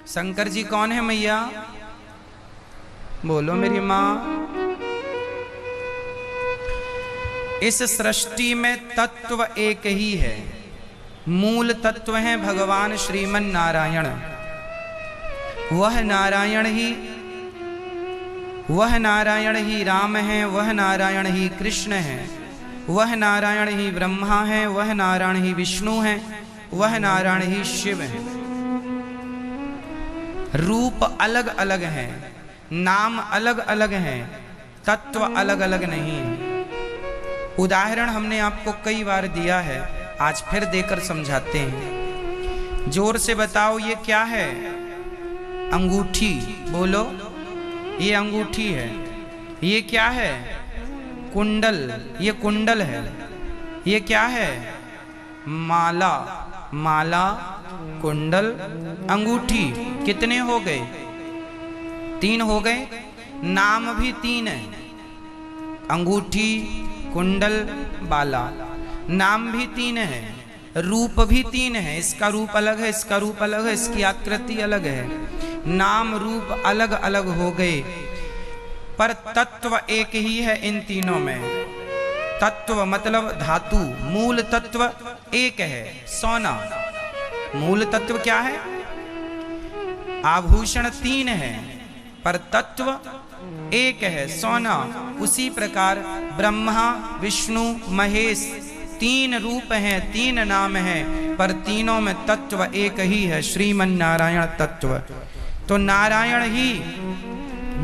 शंकर जी कौन है मैया? बोलो मेरी माँ। इस सृष्टि में तत्व एक ही है, मूल तत्व है भगवान श्रीमन नारायण। वह नारायण ही राम है, वह नारायण ही कृष्ण है, वह नारायण ही ब्रह्मा है, वह नारायण ही विष्णु है, वह नारायण ही शिव है। रूप अलग अलग है, नाम अलग अलग है, तत्व अलग अलग नहीं है। उदाहरण हमने आपको कई बार दिया है, आज फिर देकर समझाते हैं। जोर से बताओ ये क्या है? अंगूठी। बोलो, ये अंगूठी है। ये क्या है? कुंडल। ये कुंडल है। ये क्या है? माला। माला, कुंडल, अंगूठी। कितने हो गए? 3 हो गए। नाम भी 3 है, अंगूठी, कुंडल, बाला। नाम भी 3 है, रूप भी 3 है। इसका रूप अलग है, इसका रूप अलग है, इसकी आकृति अलग है। नाम रूप अलग अलग हो गए, पर तत्व एक ही है इन तीनों में। तत्व मतलब धातु, मूल तत्व एक है, सोना। मूल तत्व क्या है? आभूषण 3 है, पर तत्व एक है, सोना। उसी प्रकार ब्रह्मा, विष्णु, महेश 3 रूप हैं, 3 नाम हैं, पर तीनों में तत्व एक ही है, श्रीमन नारायण तत्व। तो नारायण ही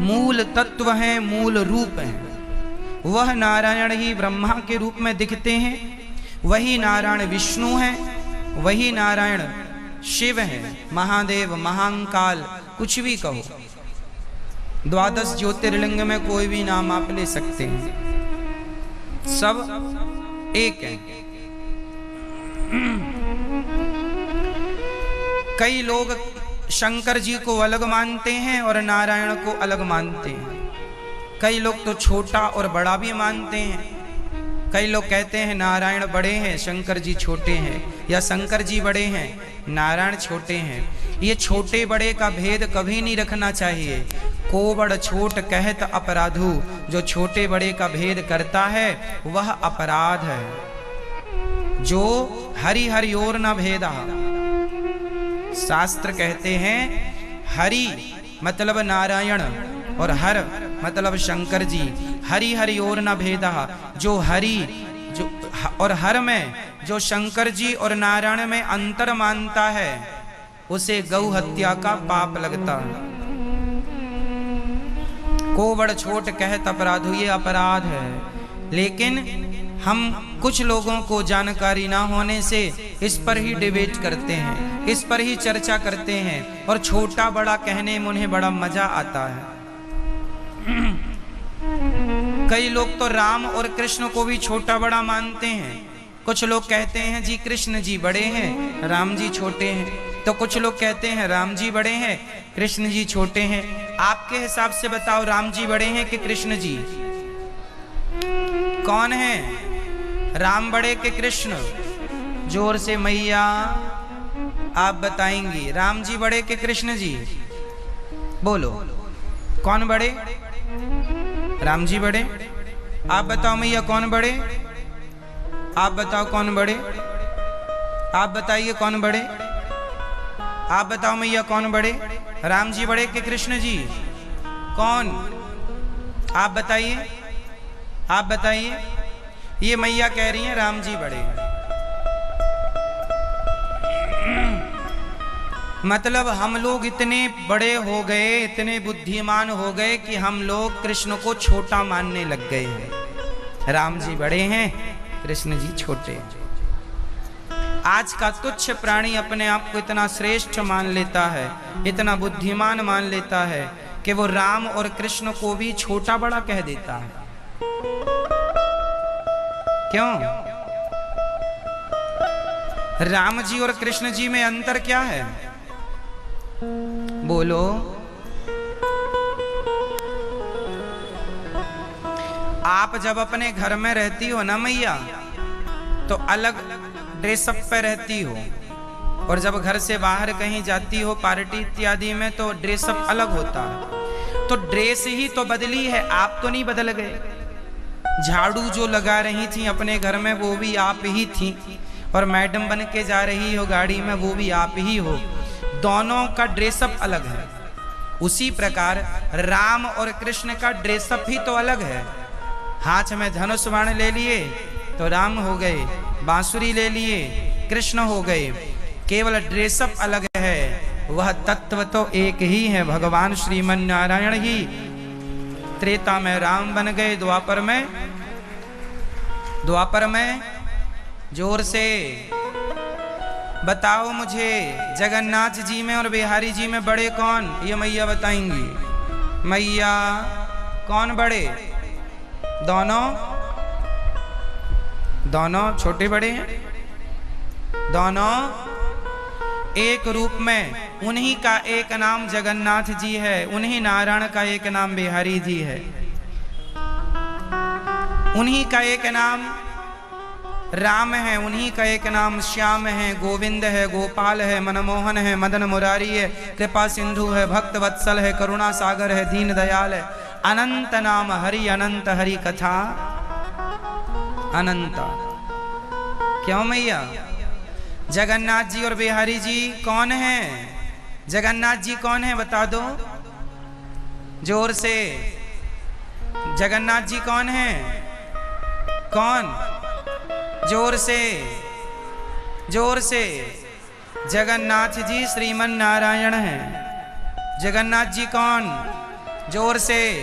मूल तत्व है, मूल रूप है। वह नारायण ही ब्रह्मा के रूप में दिखते हैं, वही नारायण विष्णु है, वही नारायण शिव है, महादेव, महाकाल, कुछ भी कहो। 12 ज्योतिर्लिंग में कोई भी नाम आप ले सकते हैं, सब एक है। कई लोग शंकर जी को अलग मानते हैं और नारायण को अलग मानते हैं। कई लोग तो छोटा और बड़ा भी मानते हैं। कई लोग कहते हैं नारायण बड़े हैं, शंकर जी छोटे हैं, या शंकर जी बड़े हैं, नारायण छोटे हैं। ये छोटे बड़े का भेद कभी नहीं रखना चाहिए। को बड़ छोट कहत अपराधु, जो छोटे बड़े का भेद करता है वह अपराध है। जो हरि हरि और न भेदा, शास्त्र कहते हैं हरि मतलब नारायण और हर मतलब शंकर जी। हरि हरि और न भेदा, जो हरि जो और हर में जो शंकर जी और नारायण में अंतर मानता है उसे गौ हत्या का पाप लगता है। को बड़ छोट कहत अपराधु, ये अपराध है। लेकिन हम कुछ लोगों को जानकारी ना होने से इस पर ही डिबेट करते हैं, इस पर ही चर्चा करते हैं, और छोटा बड़ा कहने में उन्हें बड़ा मजा आता है। कई लोग तो राम और कृष्ण को भी छोटा बड़ा मानते हैं। कुछ लोग कहते हैं जी कृष्ण जी बड़े हैं, राम जी छोटे हैं। तो कुछ लोग कहते हैं राम जी बड़े हैं, कृष्ण जी छोटे हैं। आपके हिसाब से बताओ, राम जी बड़े हैं कि कृष्ण जी? कौन है? राम बड़े के कृष्ण? जोर से मैया आप बताएंगी, राम जी बड़े के कृष्ण जी? बोलो, कौन बड़े? राम जी बड़े? आप बताओ मैया कौन बड़े? आप बताओ कौन बड़े? आप बताइए कौन बड़े? आप बताओ मैया कौन बड़े? राम जी बड़े के कृष्ण जी? कौन? आप बताइए, आप बताइए। ये मैया कह रही हैं राम जी बड़े। मतलब हम लोग इतने बड़े हो गए, इतने बुद्धिमान हो गए कि हम लोग कृष्ण को छोटा मानने लग गए हैं। राम जी बड़े हैं, कृष्ण जी छोटे हैं। आज का तुच्छ प्राणी अपने आप को इतना श्रेष्ठ मान लेता है, इतना बुद्धिमान मान लेता है कि वो राम और कृष्ण को भी छोटा बड़ा कह देता है। क्यों? राम जी और कृष्ण जी में अंतर क्या है? बोलो। आप जब अपने घर में रहती हो ना मैया, तो अलग ड्रेसअप पे रहती हो, और जब घर से बाहर कहीं जाती हो पार्टी इत्यादि में तो ड्रेसअप अलग होता है। तो ड्रेस ही तो बदली है, आप तो नहीं बदल गए। झाड़ू जो लगा रही थी अपने घर में वो भी आप ही थी, और मैडम बन के जा रही हो गाड़ी में वो भी आप ही हो। दोनों का ड्रेसअप अलग है। उसी प्रकार राम और कृष्ण का ड्रेसअप ही तो अलग है। हाथ में धनुष बाण ले लिए तो राम हो गए, बांसुरी ले लिए कृष्ण हो गए। केवल ड्रेसअप अलग है, वह तत्व तो एक ही है, भगवान श्रीमन नारायण ही। त्रेता में राम बन गए, द्वापर में जोर से बताओ मुझे, जगन्नाथ जी में और बिहारी जी में बड़े कौन? ये मैया बताएंगी। मैया कौन बड़े? दोनों छोटे बड़े हैं, दोनों एक रूप में। उन्हीं का एक नाम जगन्नाथ जी है, उन्हीं नारायण का एक नाम बिहारी जी है, उन्हीं का एक नाम राम है, उन्हीं का एक नाम श्याम है, गोविंद है, गोपाल है, मनमोहन है, मदन मुरारी है, कृपा सिंधु है, भक्त वत्सल है, करुणा सागर है, दीन दयाल है। अनंत नाम हरि, अनंत हरि कथा अनंत। क्यों मैया? जगन्नाथ जी और बिहारी जी कौन है? जगन्नाथ जी कौन है बता दो जोर से। जगन्नाथ जी कौन है? कौन? जोर से, जोर से। जगन्नाथ जी श्रीमन नारायण हैं। जगन्नाथ जी कौन? जोर से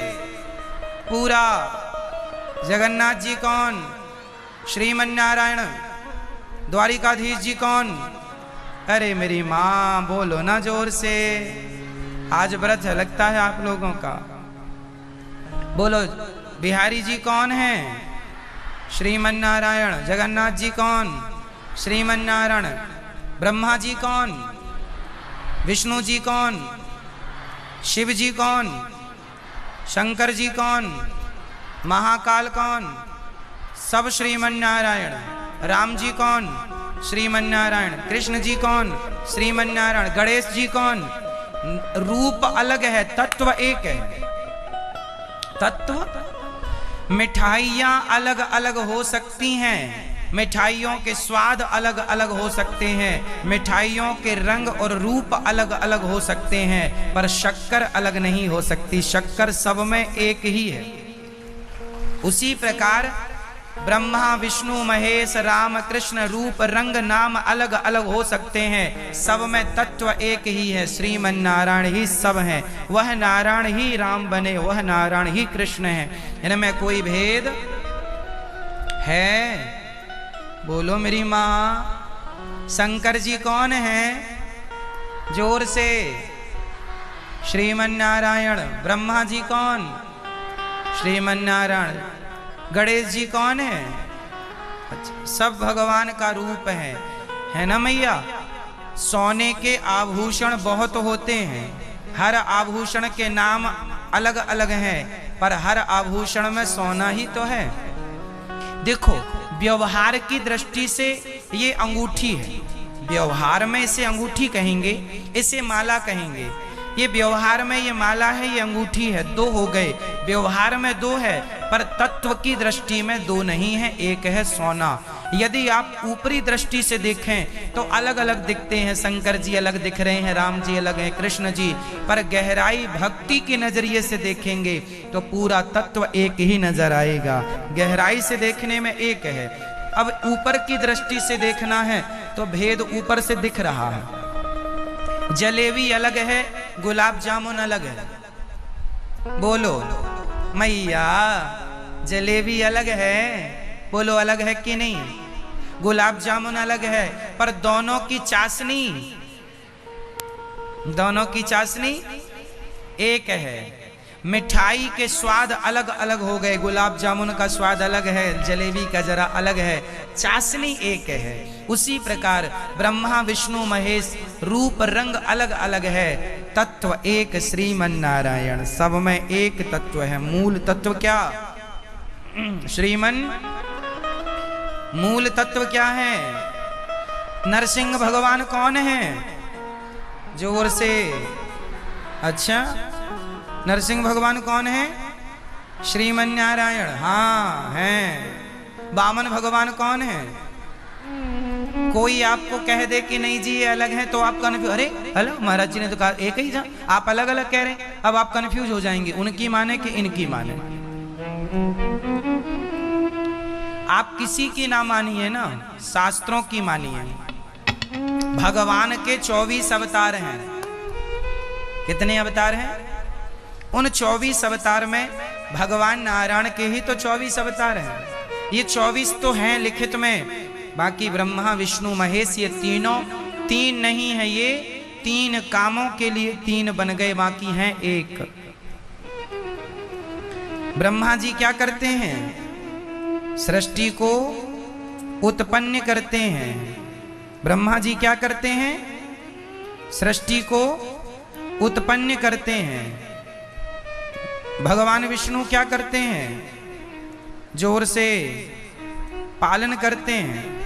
पूरा। जगन्नाथ जी कौन? श्रीमन नारायण। द्वारिकाधीश जी कौन? अरे मेरी माँ बोलो ना जोर से, आज व्रत लगता है आप लोगों का। बोलो। बिहारी जी कौन है? श्रीमन नारायण। जगन्नाथ जी कौन? श्रीमन नारायण। ब्रह्मा जी कौन? विष्णु जी कौन? शिव जी कौन? शंकर जी कौन? महाकाल कौन? सब श्रीमन नारायण। राम जी कौन? श्रीमन नारायण। कृष्ण जी कौन? श्रीमन नारायण। गणेश जी कौन? रूप अलग है, तत्व एक है। तत्व। मिठाइयाँ अलग अलग हो सकती हैं, मिठाइयों के स्वाद अलग अलग हो सकते हैं, मिठाइयों के रंग और रूप अलग अलग हो सकते हैं, पर शक्कर अलग नहीं हो सकती। शक्कर सब में एक ही है। उसी प्रकार ब्रह्मा विष्णु महेश राम कृष्ण रूप रंग नाम अलग अलग हो सकते हैं, सब में तत्व एक ही है। श्रीमन नारायण ही सब हैं। वह नारायण ही राम बने, वह नारायण ही कृष्ण है। इनमें कोई भेद है? बोलो मेरी माँ। शंकर जी कौन है? जोर से। श्रीमन नारायण। ब्रह्मा जी कौन? श्रीमन नारायण। गणेश जी कौन है? अच्छा, सब भगवान का रूप है ना मैया। सोने के आभूषण बहुत होते हैं, हर आभूषण के नाम अलग अलग हैं, पर हर आभूषण में सोना ही तो है। देखो, व्यवहार की दृष्टि से ये अंगूठी है, व्यवहार में इसे अंगूठी कहेंगे, इसे माला कहेंगे। ये व्यवहार में ये माला है, ये अंगूठी है, दो हो गए। व्यवहार में दो है, पर तत्व की दृष्टि में दो नहीं है, एक है सोना। यदि आप ऊपरी दृष्टि से देखें तो अलग अलग दिखते हैं, शंकर जी अलग दिख रहे हैं, राम जी अलग हैं, कृष्ण जी, पर गहराई भक्ति के नजरिए से देखेंगे तो पूरा तत्व एक ही नजर आएगा। गहराई से देखने में एक है। अब ऊपर की दृष्टि से देखना है तो भेद ऊपर से दिख रहा है। जलेबी अलग है, गुलाब जामुन अलग है। बोलो मैया, जलेबी अलग है, बोलो अलग है कि नहीं? गुलाब जामुन अलग है, पर दोनों की चाशनी एक है। मिठाई के स्वाद अलग अलग हो गए, गुलाब जामुन का स्वाद अलग है, जलेबी का जरा अलग है, चाशनी एक है। उसी प्रकार ब्रह्मा विष्णु महेश रूप रंग अलग अलग है, तत्व एक श्रीमन नारायण। सब में एक तत्व है। मूल तत्व क्या? श्रीमन। मूल तत्व क्या है? नरसिंह भगवान कौन है? जोर से। अच्छा, नरसिंह भगवान कौन है? श्रीमन नारायण, हाँ हैं। वामन भगवान कौन है? कोई आपको कह दे कि नहीं जी ये अलग है तो आप कन्फ्यूज, अरे अलग, महाराज जी ने तो कहा एक ही जा, आप अलग अलग कह रहे हैं। अब आप कन्फ्यूज हो जाएंगे, उनकी माने कि इनकी माने। आप किसी की ना मानिए ना, शास्त्रों की मानिए। भगवान के 24 अवतार हैं। कितने अवतार हैं? उन 24 अवतार में भगवान नारायण के ही तो 24 अवतार हैं। ये 24 तो हैं लिखित में, बाकी ब्रह्मा विष्णु महेश ये तीनों तीन नहीं है, ये 3 कामों के लिए 3 बन गए, बाकी हैं एक। ब्रह्मा जी क्या करते हैं? सृष्टि को उत्पन्न करते हैं। ब्रह्मा जी क्या करते हैं? सृष्टि को उत्पन्न करते हैं। भगवान विष्णु क्या करते हैं? जोर से पालन करते हैं।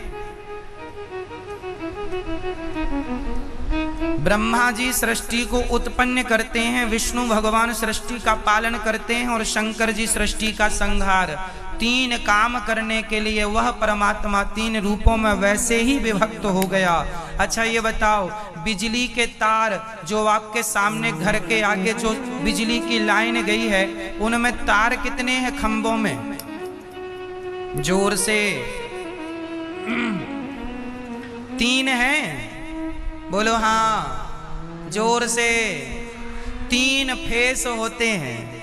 ब्रह्मा जी सृष्टि को उत्पन्न करते हैं, विष्णु भगवान सृष्टि का पालन करते हैं और शंकर जी सृष्टि का संहार। 3 काम करने के लिए वह परमात्मा 3 रूपों में वैसे ही विभक्त हो गया। अच्छा ये बताओ, बिजली के तार जो आपके सामने घर के आगे जो बिजली की लाइन गई है, उनमें तार कितने हैं खंभों में? जोर से 3 हैं। बोलो हाँ, जोर से। 3 फेस होते हैं।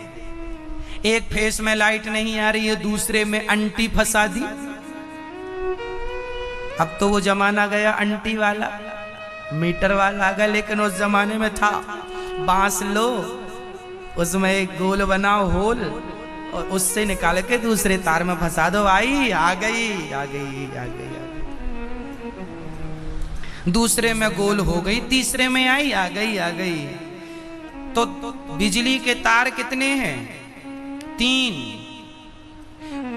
एक फेस में लाइट नहीं आ रही है, दूसरे में अंटी फंसा दी। अब तो वो जमाना गया अंटी वाला, मीटर वाला आ गया, लेकिन उस जमाने में था बांस लो, उसमें एक गोल बनाओ होल और उससे निकाल के दूसरे तार में फंसा दो। आई आ गई आ गई आ गई, दूसरे में गोल हो गई, तीसरे में आई आ गई आ गई। तो बिजली के तार कितने हैं? 3।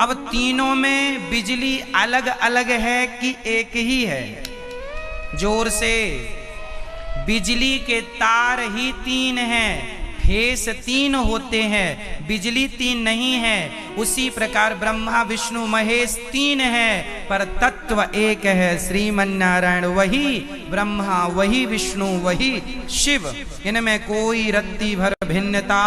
अब तीनों में बिजली अलग अलग है कि एक ही है? जोर से। बिजली के तार ही 3 हैं, फेस 3 होते हैं, बिजली 3 नहीं है। उसी प्रकार ब्रह्मा विष्णु महेश 3 है, पर तत्व एक है, श्रीमन नारायण। वही ब्रह्मा, वही विष्णु, वही शिव, इनमें कोई रत्ती भर भिन्नता